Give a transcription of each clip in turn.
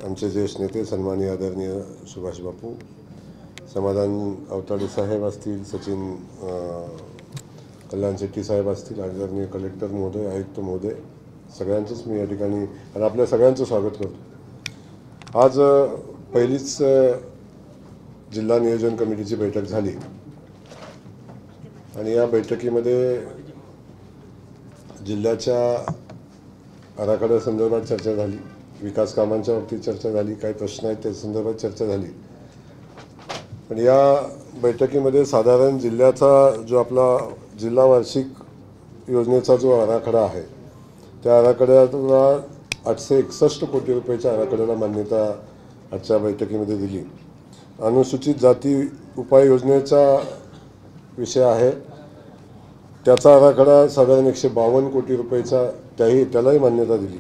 आमचे ज्येष्ठ नेते सन्माननीय आदरणीय सुभाष बापू, समाधान अवताडे साहेब असतील, सचिन कल्याण शेट्टी साहेब असतील, आदरणीय कलेक्टर महोदय, आयुक्त महोदय, सगळ्यांचंच मी या ठिकाणी आणि आपल्या सगळ्यांचं स्वागत करतो। आज पहिलीच जिल्हा नियोजन कमिटीची बैठक झाली आणि या बैठकीमध्ये जिल्ह्याच्या आराखड्या संदर्भात चर्चा झाली, विकास कामांच्या बाबतीत चर्चा झाली, काही प्रश्न आहेत त्या संदर्भात चर्चा झाली। पण या बैठकीमध्ये साधारण जिल्ह्याचा जो आपला जिल्हा वार्षिक योजनेचा जो आराखडा आहे त्या आराखड्याला 861 कोटी रुपयाच्या आराखड्याला मान्यता आजच्या बैठकीमध्ये दिली। अनुसूचित जाती उपाययोजनेचा विषय आहे, त्याचा आराखडा साधारण 152 कोटी रुपयाचा त्यालाही मान्यता दिली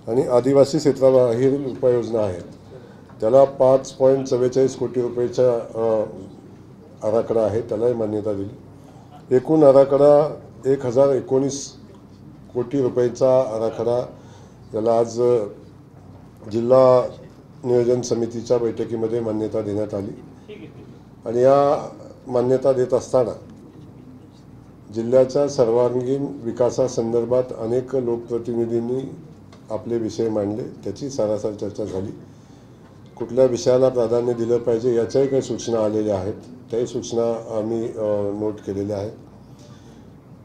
आणि आदिवासी क्षेत्राबाहेर उपाययोजना आहेत त्याला 5.44 कोटी रुपयाचा आराखडा आहे त्यालाही मान्यता दिली। एकूण आराखडा 1019 कोटी रुपयाचा आराखडा याला आज जिल्हा नियोजन समितीच्या बैठकीमध्ये मान्यता देण्यात आली आणि या मान्यता देत असताना जिल्ह्याच्या सर्वांगीण विकासासंदर्भात अनेक लोकप्रतिनिधींनी आपले विषय मांडले, त्याची सारासार चर्चा झाली। कुठल्या विषयाला प्राधान्य दिलं पाहिजे याच्याही काही सूचना आलेल्या आहेत, त्याही सूचना आम्ही नोट केलेल्या आहेत।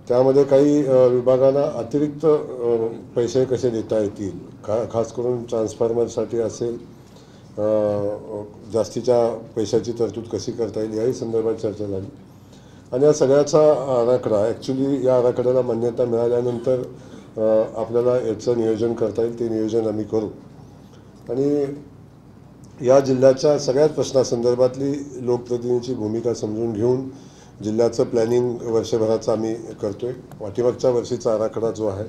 त्यामध्ये काही विभागांना अतिरिक्त पैसे कसे देता येतील, खास करून ट्रान्सफॉर्मरसाठी असेल जास्तीच्या पैशाची तरतूद कशी करता येईल याही संदर्भात चर्चा झाली आणि या सगळ्याचा आराखडा ॲक्च्युली या आराखड्याला मान्यता मिळाल्यानंतर आपल्याला याचं नियोजन करता येईल, ते नियोजन आम्ही करू आणि या जिल्ह्याच्या सगळ्याच प्रश्नासंदर्भातली लोकप्रतिनिधींची भूमिका समजून घेऊन जिल्ह्याचं प्लॅनिंग वर्षभराचं आम्ही करतो आहे। पाठीमागच्या वर्षीचा आराखडा जो आहे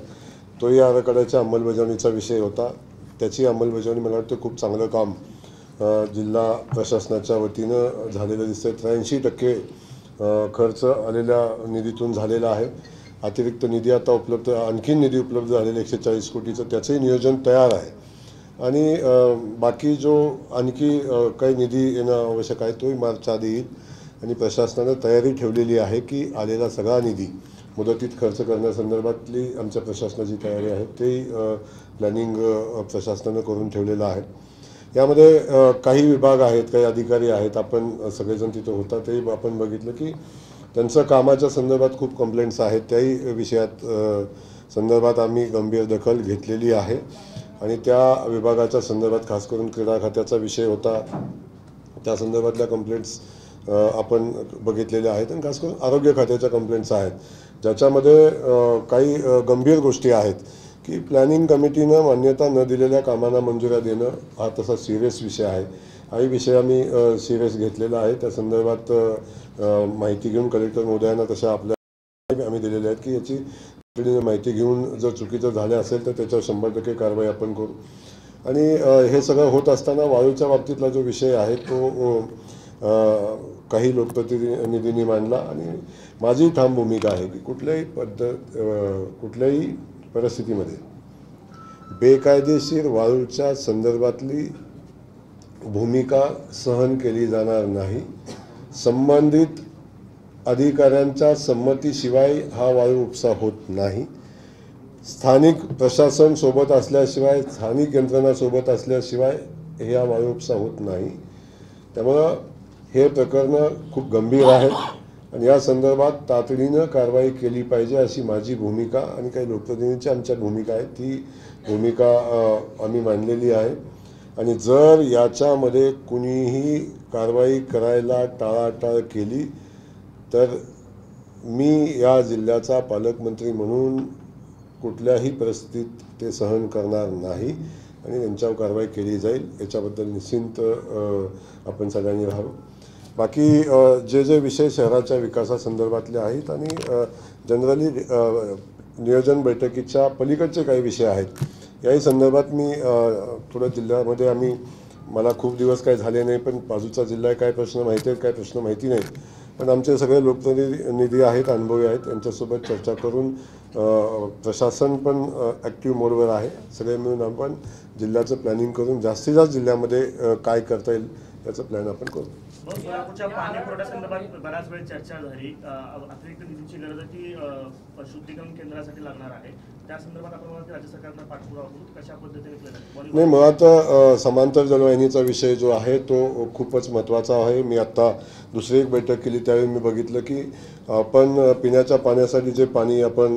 तो या आराखड्याच्या अंमलबजावणीचा विषय होता, त्याची अंमलबजावणी मला वाटतं खूप चांगलं काम जिल्हा प्रशासनाच्या वतीनं झालेलं दिसतं। 83% खर्च आलेल्या निधीतून झालेला आहे। अतिरिक्त निधी आता उपलब्ध, आणखीन निधी उपलब्ध झालेला 140 कोटीचं त्याचंही नियोजन तयार आहे आणि बाकी जो आणखी काही निधी येणं आवश्यक आहे तोही मार्चच्या आधी येईल आणि प्रशासनानं तयारी ठेवलेली आहे की आलेला सगळा निधी मुदतीत खर्च करण्यासंदर्भातली आमच्या प्रशासनाची तयारी आहे, तेही प्लॅनिंग प्रशासनानं करून ठेवलेलं आहे। यामध्ये काही विभाग आहेत, काही अधिकारी आहेत, आपण सगळेजण तिथं होता तेही आपण बघितलं की त्यांचं कामाच्या संदर्भात खूप कंप्लेंट्स आहेत, त्याही विषयात संदर्भात आम्ही गंभीर दखल घेतलेली आहे आणि त्या विभागाच्या संदर्भात खास करून क्रीडा खात्याचा विषय होता, त्या संदर्भातल्या कंप्लेंट्स आपण बघितलेल्या आहेत आणि खास करून आरोग्य खात्याच्या कंप्लेंट्स आहेत ज्याच्यामध्ये काही गंभीर गोष्टी आहेत की प्लॅनिंग कमिटीनं मान्यता न दिलेल्या कामांना मंजुऱ्या देणं हा तसा सिरियस विषय आहे। हाही विषय आम्ही सिरियस घेतलेला आहे, त्या संदर्भात माहिती घेऊन कलेक्टर महोदयांना तशा आपल्या आम्ही दिलेल्या आहेत की याची माहिती घेऊन जर चुकीचं झालं असेल तर त्याच्यावर 100% कारवाई आपण करू आणि हे सगळं होत असताना वाळूच्या बाबतीतला जो विषय आहे तो काही लोकप्रतिनिधींनी मांडला आणि माझी ठाम भूमिका आहे की कुठल्याही परिस्थितीमध्ये बेकायदेशीर वाळूच्या संदर्भातली भूमिका सहन केली जाणार नाही। संबंधित अधिकाऱ्यांच्या संमतीशिवाय हा वाळू उपसा होत नाही, स्थानिक प्रशासन सोबत असल्याशिवाय, स्थानिक यंत्रणा सोबत असल्याशिवाय हा वाळू उपसा होत नाही। त्यामुळं हे प्रकरण खूप गंभीर आहेत आणि या संदर्भात तातडीनं कारवाई केली पाहिजे अशी माझी भूमिका आणि काही लोकप्रतिनिधींची आमच्या भूमिका आहे, ती भूमिका आम्ही मांडलेली आहे आणि जर याच्यामध्ये कुणीही कारवाई करायला टाळाटाळ केली तर मी या जिल्ह्याचा पालकमंत्री म्हणून कुठल्याही परिस्थितीत ते सहन करणार नाही आणि त्यांच्यावर कारवाई केली जाईल, याच्याबद्दल निश्चिंत आपण सगळ्यांनी राहावं। बाकी जे विषय शहराच्या विकासासंदर्भातले आहेत आणि जनरली नियोजन बैठकीच्या पलीकडचे काही विषय आहेत याही संदर्भात मी थोडं जिल्ह्यामध्ये मला खूप दिवस काय झाले नाही पण बाजूचा जिल्हा काय प्रश्न माहिती आहेत, काय प्रश्न माहिती नाहीत, पण आमचे सगळे लोकप्रतिनिधी आहेत, अनुभवी आहेत, त्यांच्यासोबत चर्चा करून प्रशासन पण ॲक्टिव्ह मोडवर आहे, सगळे मिळून आपण जिल्ह्याचं प्लॅनिंग करून जास्तीत जास्त जिल्ह्यामध्ये काय करता येईल याचं प्लॅन आपण करू. सोलापूरच्या पाणी पुरवठ्यासंदर्भात बराच वेळ चर्चा झाली. अतिरिक्त निधीची गरज ती शुद्धीकरण केंद्रासाठी लागणार आहे. त्या संदर्भात आपण राज्य सरकारनं पाठपुरावा करून कशा पद्धतीने केला नाही, मुळात समांतर जलवाहिनीचा विषय जो आहे तो खूपच महत्त्वाचा आहे. मी आत्ता दुसरी एक बैठक केली त्यावेळी मी बघितलं की आपण पिण्याच्या पाण्यासाठी जे पाणी आपण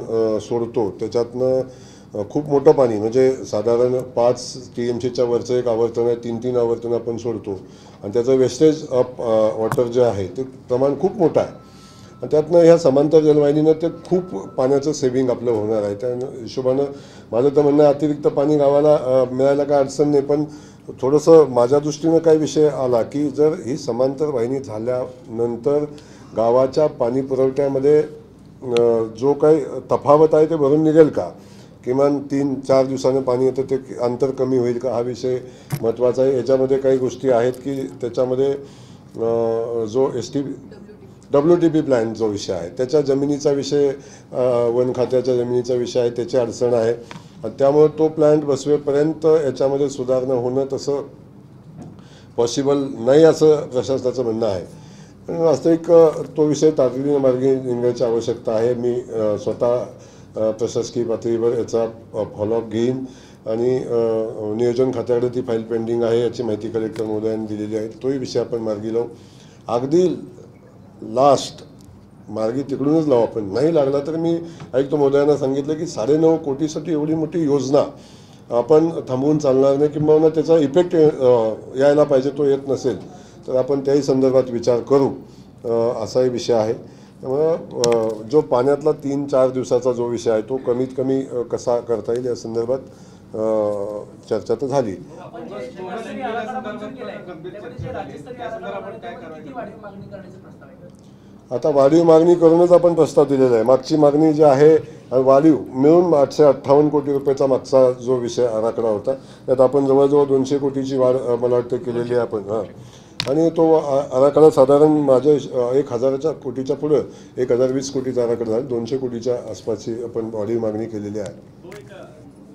सोडतो त्याच्यातनं खूप मोठं पाणी म्हणजे साधारण 5 TMCच्या वरचं एक आवर्तन आहे, 3 आवर्तन आपण सोडतो आणि त्याचं वेस्टेज ऑफ वॉटर जे आहे ते प्रमाण खूप मोठं आहे आणि त्यातनं ह्या समांतर जलवाहिनीनं ते खूप पाण्याचं सेव्हिंग आपलं होणार आहे. त्या हिशोबानं माझं तर म्हणणं अतिरिक्त पाणी गावाला मिळायला काय अडचण नाही, पण थोडंसं माझ्या दृष्टीनं काय विषय आला की जर ही समांतर वाहिनी झाल्यानंतर गावाच्या पाणी पुरवठ्यामध्ये जो काही तफावत आहे ते भरून निघेल का, किमान 3-4 दिवसानं पाणी येतं ते अंतर कमी होईल का, हा विषय महत्त्वाचा आहे. याच्यामध्ये काही गोष्टी आहेत की त्याच्यामध्ये जो WTP प्लॅन जो विषय आहे त्याच्या जमिनीचा विषय, वन खात्याच्या जमिनीचा विषय आहे, त्याची अडचण आहे आणि त्यामुळे तो प्लॅन्ट बसवेपर्यंत याच्यामध्ये सुधारणा होणं तसं पॉसिबल नाही असं प्रशासनाचं म्हणणं आहे. पण वास्तविक तो विषय तातडीने मार्गी निघण्याची आवश्यकता आहे. मी स्वतः प्रशासकीय पातळीवर याचा फॉलोअप घेईन आणि नियोजन खात्याकडे ती फाईल पेंडिंग आहे याची माहिती कलेक्टर महोदयांनी दिलेली आहे. तोही विषय आपण मार्गी लावू. अगदी लास्ट मार्गी तिकडूनच लावू. आपण नाही लागला तर मी आयुक्त महोदयांना सांगितलं की 9.5 कोटीसाठी एवढी मोठी योजना आपण थांबवून चालणार नाही, किंवा त्याचा इफेक्ट यायला पाहिजे तो येत नसेल तर आपण त्याही संदर्भात विचार करू, असाही विषय आहे. त्यामुळं जो पाण्यातला 3-4 दिवसाचा जो विषय आहे तो कमीत कमी कसा करता येईल या संदर्भात चर्चा तर झाली. आता वाढीव मागणी करूनच आपण प्रस्ताव दिलेला आहे. मागची मागणी जी आहे वाढीव मिळून 858 कोटी रुपयाचा मागचा जो विषय आराखडा होता त्यात आपण जवळजवळ 200 कोटीची वाढ मला वाटतं केलेली आहे आपण. आणि तो आराखडा साधारण माझ्या 1000 कोटीच्या पुढं 1020 कोटीचा आराखडा झाला. 200 कोटीच्या आसपासची आपण वाढीव मागणी केलेली आहे.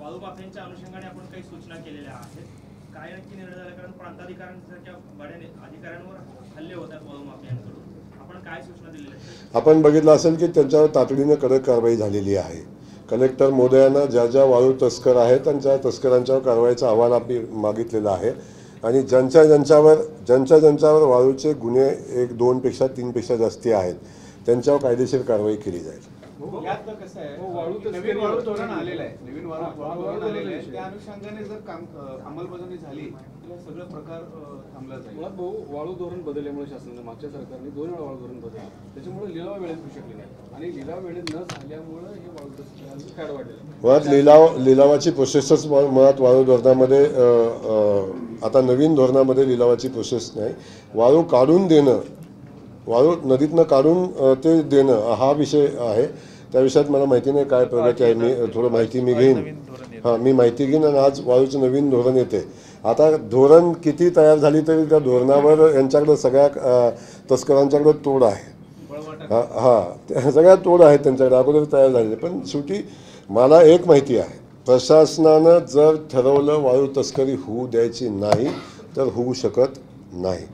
वाळूमाफियांच्या अनुषंगाने आपण काही सूचना केलेल्या आहेत. काय नक्की निर्णय झाला, कारण प्रांताधिकाऱ्यांसारख्या बड्या अधिकाऱ्यांवर हल्ले होतात वाळूमाफियांकडून, आपण काय सूचना दिलेल्या आहेत? आपण बघितलं असेल की त्यांच्यावर तातडीनं कडक कारवाई झालेली आहे. कलेक्टर महोदयांना ज्या ज्या वाळू तस्कर आहेत आणि त्या तस्करांच्यावर कारवाईचा अहवाल आम्ही मागितलेला आहे आणि ज्यांच्या ज्यांच्यावर वाळूचे गुन्हे 1-2 पेक्षा 3 पेक्षा जास्ती आहेत त्यांच्यावर कायदेशीर कारवाई केली जाईल. यातलं कसं आहे, नवीन वाळू धोरण आलेलं आहे, नवीन वाळू धोरण आलेलं आहे, त्या अनुषंगाने जर अंमलबजावणी झाली तर सगळं प्रकार थांबला जाईल. मुळात भाऊ, वाळू धोरण बदलल्यामुळे शासनाने मागच्या सरकारने 2 वेळा वाळू धोरण बदललं, त्याच्यामुळे लिलाव वेळेत होऊ शकले नाही आणि लिलाव वेळेत न झाल्यामुळे हे वाळू तस्करांचं फॅड वाढलेलं. मुळात लिलावाची प्रोसेसच मुळात वाळू धोरणामध्ये आता नवीन धोरणामध्ये लिलावाची प्रोसेस नाही. वाळू काढून देणं, वाळू नदीतनं काढून ते देणं हा विषय आहे. त्या विषयात मला माहिती नाही काय प्रगती आहे. मी थोडं माहिती घेईन. मी माहिती घेईन आणि आज वाळूचं नवीन धोरण येते. आता धोरण किती तयार झाली तरी त्या धोरणावर यांच्याकडं सगळ्या तस्करांच्याकडं तोड आहे. सगळ्या तोड आहेत त्यांच्याकडे, अगोदर तयार झालेले. पण शेवटी मला एक माहिती आहे, प्रशासनानं जर ठरवलं वाळू तस्करी होऊ द्यायची नाही तर होऊ शकत नाही.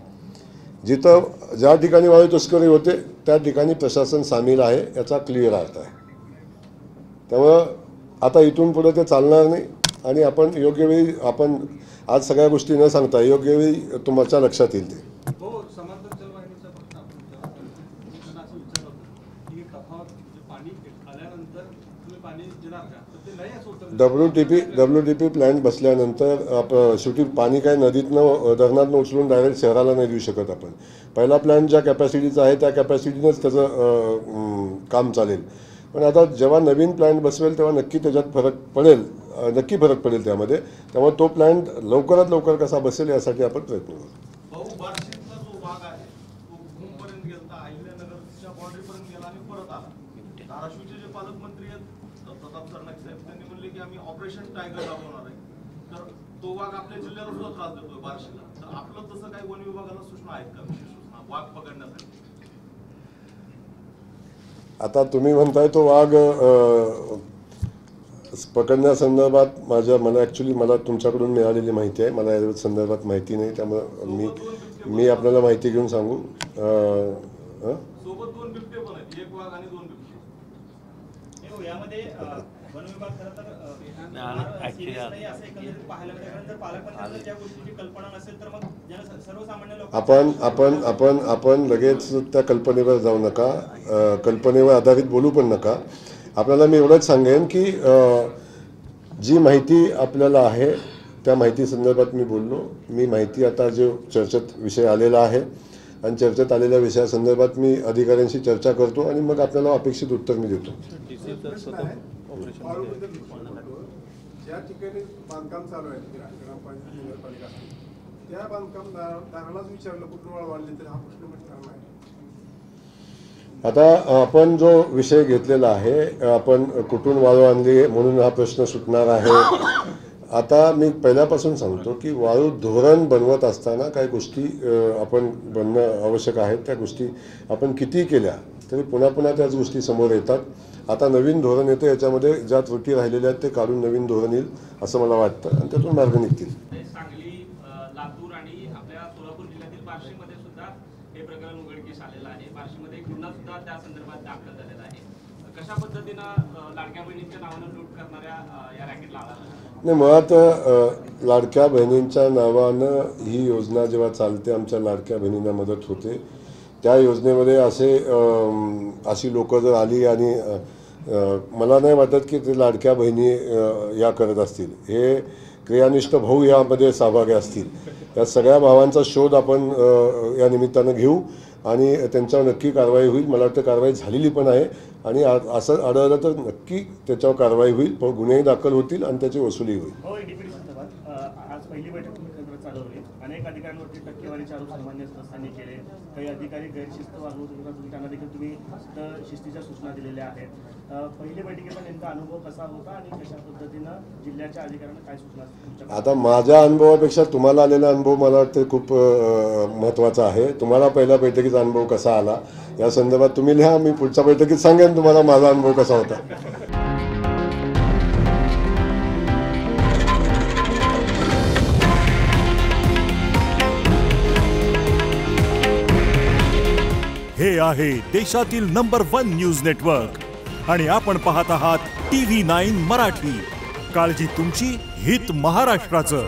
ज्या ठिकाणी वाळू तस्करी होते त्या ठिकाणी प्रशासन सामील आहे याचा क्लिअर अर्थ आहे. त्यामुळं आता इथून पुढे ते चालणार नाही आणि आपण योग्य वेळी आपण आज सगळ्या गोष्टी न सांगता योग्य वेळी तुमच्या लक्षात येईल ते. WTP प्लॅन बसल्यानंतर शेवटी पाणी काय नदीतनं धरणातनं उचलून डायरेक्ट शहराला नाही देऊ शकत आपण. पहिला प्लॅन ज्या कॅपॅसिटीचा आहे त्या कॅपॅसिटीनंच त्याचं काम चालेल. पण आता जेव्हा नवीन प्लॅन्ट बसवेल तेव्हा नक्की त्याच्यात फरक पडेल त्यामध्ये. त्यामुळे तो प्लॅन्ट लवकरात लवकर कसा बसेल यासाठी आपण प्रयत्न करू. ऑपरेशन टायगर राबवणार आहे, तर तो वाघ आपल्या जिल्ह्याला सुद्धा त्रास देतोय बार्शीला. तर आपलं तसं काही वन विभागाला सूचना आहेत का, विशेष सूचना वाघ पकडण्यासाठी? आता तुम्ही म्हणताय तो वाघ पकडण्यासंदर्भात मला ॲक्च्युली तुमच्याकडून मिळालेली माहिती आहे, मला या संदर्भात माहिती नाही, त्यामुळं मी आपल्याला माहिती घेऊन सांगू. सोबत 2 बिबटे पण आहेत, 1 वाघ आणि 2 बिबटे. यामध्ये वन विभाग खरं तर serious नाही असं एकंदरीत पाहायला मिळतं. कारण जर पालकमंत्र्यांना ज्या गोष्टीची कल्पना नसेल तर मग सर्वसामान्य लोक आपण लगेच त्या कल्पनेवर जाऊ नका, कल्पनेवर आधारित बोलू पण नका. आपल्याला मी एवढंच सांगेन की जी माहिती आपल्याला आहे त्या माहिती संदर्भात मी बोललो. मी माहिती आता जो चर्चेत विषय आलेला आहे आणि चर्चेत आलेल्या विषयासंदर्भात मी अधिकाऱ्यांशी चर्चा करतो आणि मग आपल्याला अपेक्षित उत्तर मी देतो. ज्या ठिकाणी बांधकाम चालू आहे ग्रामपंचायत नगरपालिका त्या बांधकामदारालाच विचारलं कुठून वाळ वाढली तर हा प्रश्न मिटणार नाही. आता आपण जो विषय घेतलेला आहे, आपण कुठून वाळू आणली म्हणून हा प्रश्न सुटणार आहे. आता मी पहिल्यापासून सांगतो की वाळू धोरण बनवत असताना काही गोष्टी आपण बनणं आवश्यक आहेत. त्या गोष्टी आपण किती केल्या तरी पुन्हा त्याच गोष्टी समोर येतात. आता नवीन धोरण येतं, याच्यामध्ये ज्या त्रुटी राहिलेल्या आहेत ते काढून नवीन धोरण येईल असं मला वाटतं आणि त्यातून मार्ग निघतील. सांगली, लातूर आणि आपल्या सोलापूर जिल्ह्यातील बार्शीमध्ये सुद्धा हे प्रकरण उघडकीस आलेलं आहे. बार्शीमध्ये एक गुन्हा सुद्धा त्या संदर्भात दाखल झालेला आहे. कशा पद्धतीनं लाडक्या बहिणींच्या नावानं लूट करणाऱ्या या रॅकेटला आळा नाही, मुळात लाडक्या बहिणींच्या नावानं ही योजना जेव्हा चालते, आमच्या लाडक्या बहिणींना मदत होते. त्या योजनेमध्ये अशी लोक जर आली आणि मला नाही वाटत की ते लाडक्या बहिणी या करत असतील. हे क्रियानिष्ठ भाऊ यामध्ये सहभागी असतील. या सगळ्या भावांचा शोध आपण या निमित्तानं घेऊ आणि त्यांच्यावर नक्की कारवाई होईल. मला वाटतं कारवाई झालेली पण आहे आणि असं आढळलं तर नक्की त्याच्यावर कारवाई होईल, गुन्हेही दाखल होतील आणि त्याची वसुली होईल. हो, डीपीडी संदर्भात आज पहिली बैठक तुम्ही केंद्रात चालवली. अनेक अधिकाऱ्यांवरती टक्केवारीचे आरोप सामान्य सदस्यांनी केले. काही अधिकारी गैरशिस्त वागवत होते, त्यांना देखील तुम्ही शिस्तीच्या सूचना दिलेल्या आहेत. पहिली बैठकीचा नेमका अनुभव कसा होता आणि कशा पद्धतीनं जिल्ह्याच्या अधिकाऱ्यांना काय सूचना तुमच्या? आता माझ्या अनुभवापेक्षा तुम्हाला आलेला अनुभव मला वाटतं खूप महत्त्वाचा आहे. तुम्हाला पहिल्या बैठकीचा अनुभव कसा आला या संदर्भात तुम्ही लिहा, मी पुढच्या बैठकीत सांगेन तुम्हाला माझा अनुभव कसा होता. हे आहे देशातील नंबर 1 न्यूज नेटवर्क आणि आपण पाहत आहात TV9 मराठी. काळजी तुमची, हित महाराष्ट्राचं.